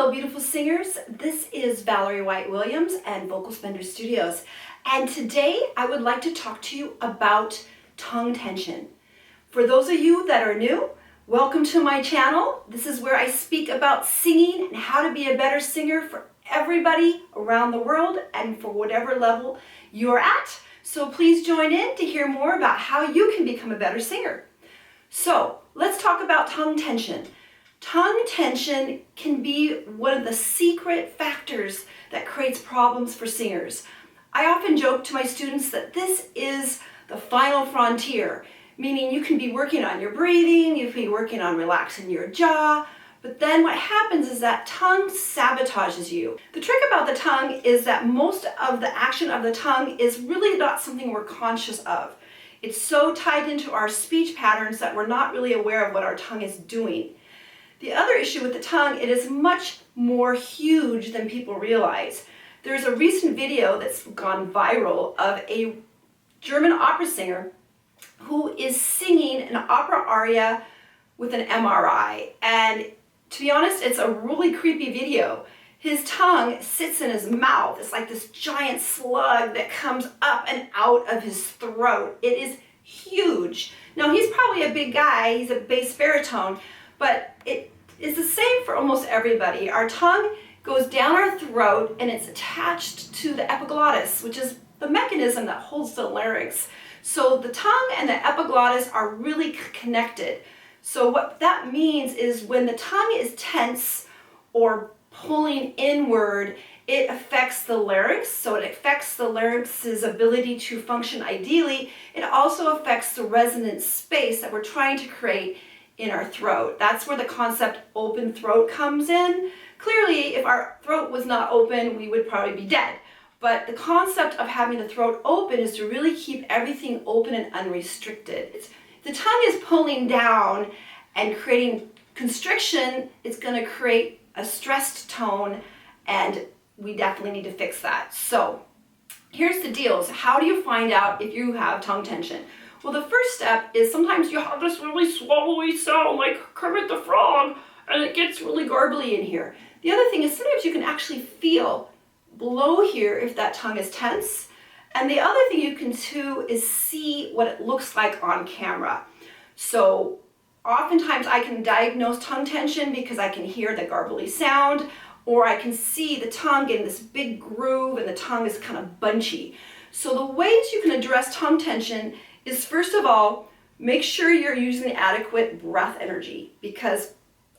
Hello, beautiful singers. This is Valerie White Williams and Vocal Splendor Studios. And today I would like to talk to you about tongue tension. For those of you that are new, welcome to my channel. This is where I speak about singing and how to be a better singer for everybody around the world and for whatever level you're at. So please join in to hear more about how you can become a better singer. So let's talk about tongue tension. Tongue tension can be one of the secret factors that creates problems for singers. I often joke to my students that this is the final frontier, meaning you can be working on your breathing, you can be working on relaxing your jaw, but then what happens is that tongue sabotages you. The trick about the tongue is that most of the action of the tongue is really not something we're conscious of. It's so tied into our speech patterns that we're not really aware of what our tongue is doing. The other issue with the tongue, it is much more huge than people realize. There's a recent video that's gone viral of a German opera singer who is singing an opera aria with an MRI. And to be honest, it's a really creepy video. His tongue sits in his mouth. It's like this giant slug that comes up and out of his throat. It is huge. Now, he's probably a big guy. He's a bass baritone. But it is the same for almost everybody. Our tongue goes down our throat and it's attached to the epiglottis, which is the mechanism that holds the larynx. So the tongue and the epiglottis are really connected. So what that means is when the tongue is tense or pulling inward, it affects the larynx. So it affects the larynx's ability to function ideally. It also affects the resonant space that we're trying to create in our throat. That's where the concept open throat comes in. Clearly, if our throat was not open, we would probably be dead. But the concept of having the throat open is to really keep everything open and unrestricted. The tongue is pulling down and creating constriction. It's going to create a stressed tone, and we definitely need to fix that. So here's the deal. So how do you find out if you have tongue tension? Well, the first step is sometimes you have this really swallowy sound like Kermit the Frog, and it gets really garbly in here. The other thing is sometimes you can actually feel below here if that tongue is tense. And the other thing you can do is see what it looks like on camera. So oftentimes I can diagnose tongue tension because I can hear the garbly sound, or I can see the tongue getting this big groove and the tongue is kind of bunchy. So the ways you can address tongue tension is, first of all, make sure you're using adequate breath energy, because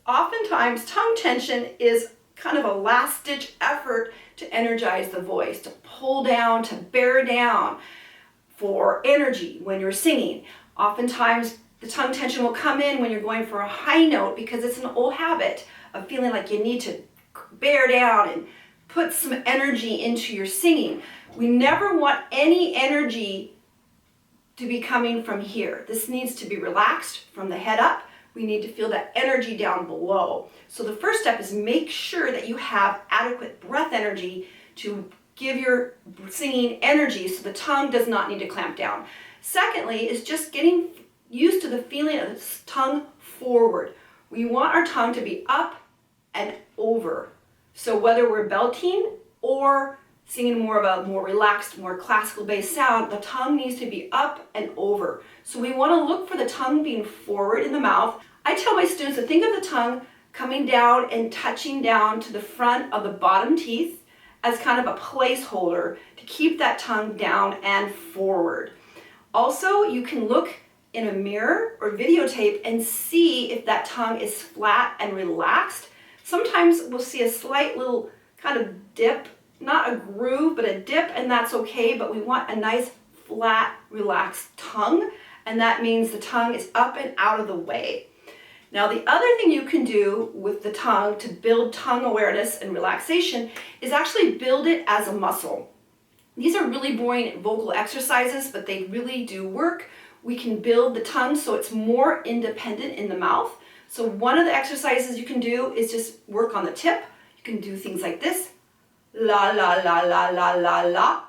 oftentimes tongue tension is kind of a last-ditch effort to energize the voice, to pull down, to bear down for energy when you're singing. Oftentimes the tongue tension will come in when you're going for a high note because it's an old habit of feeling like you need to bear down and put some energy into your singing. We never want any energy to be coming from here. This needs to be relaxed from the head up. We need to feel that energy down below. So the first step is make sure that you have adequate breath energy to give your singing energy so the tongue does not need to clamp down. Secondly is just getting used to the feeling of the tongue forward. We want our tongue to be up and over. So whether we're belting or singing more of a more relaxed, more classical based sound, the tongue needs to be up and over. So we want to look for the tongue being forward in the mouth. I tell my students to think of the tongue coming down and touching down to the front of the bottom teeth as kind of a placeholder to keep that tongue down and forward. Also, you can look in a mirror or videotape and see if that tongue is flat and relaxed. Sometimes we'll see a slight little kind of dip, not a groove, but a dip, and that's okay, but we want a nice, flat, relaxed tongue, and that means the tongue is up and out of the way. Now, the other thing you can do with the tongue to build tongue awareness and relaxation is actually build it as a muscle. These are really boring vocal exercises, but they really do work. We can build the tongue so it's more independent in the mouth. So one of the exercises you can do is just work on the tip. You can do things like this. La la la la la la la,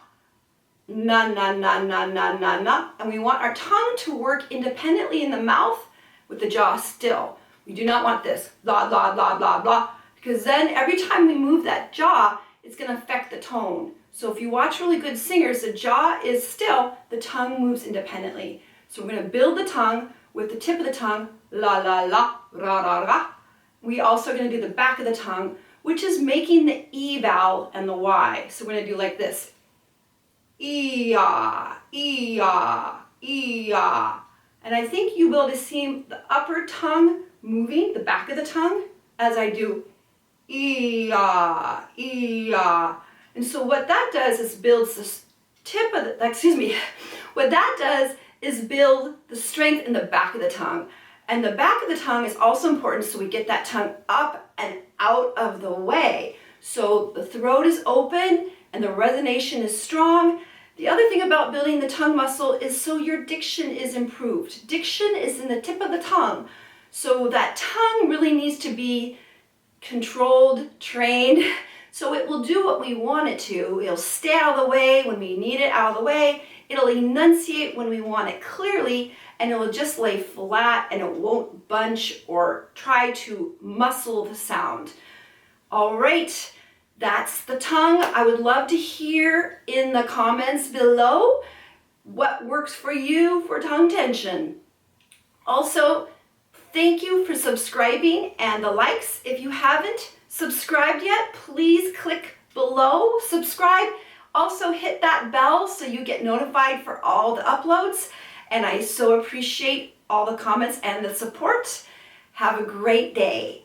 na na na na na na na. And we want our tongue to work independently in the mouth with the jaw still. We do not want this, blah, blah, blah, blah, blah, because then every time we move that jaw, it's going to affect the tone. So if you watch really good singers, the jaw is still, the tongue moves independently. So we're going to build the tongue with the tip of the tongue, la la la, ra ra ra. We also are going to do the back of the tongue, which is making the E vowel and the Y. So we're going to do like this. E-ah, E-ah, E-ah. And I think you will be able to see the upper tongue moving, the back of the tongue, as I do E-ah, E-ah. And so what that does is builds the tip of the, what that does is build the strength in the back of the tongue. And the back of the tongue is also important, so we get that tongue up and out of the way. So the throat is open and the resonation is strong. The other thing about building the tongue muscle is so your diction is improved. Diction is in the tip of the tongue. So that tongue really needs to be controlled, trained, so it will do what we want it to. It'll stay out of the way when we need it out of the way. It'll enunciate when we want it clearly, and it will just lay flat and it won't bunch or try to muscle the sound. All right, that's the tongue. I would love to hear in the comments below what works for you for tongue tension. Also, thank you for subscribing and the likes. If you haven't subscribed yet, please click below, subscribe. Also hit that bell so you get notified for all the uploads. And I so appreciate all the comments and the support. Have a great day.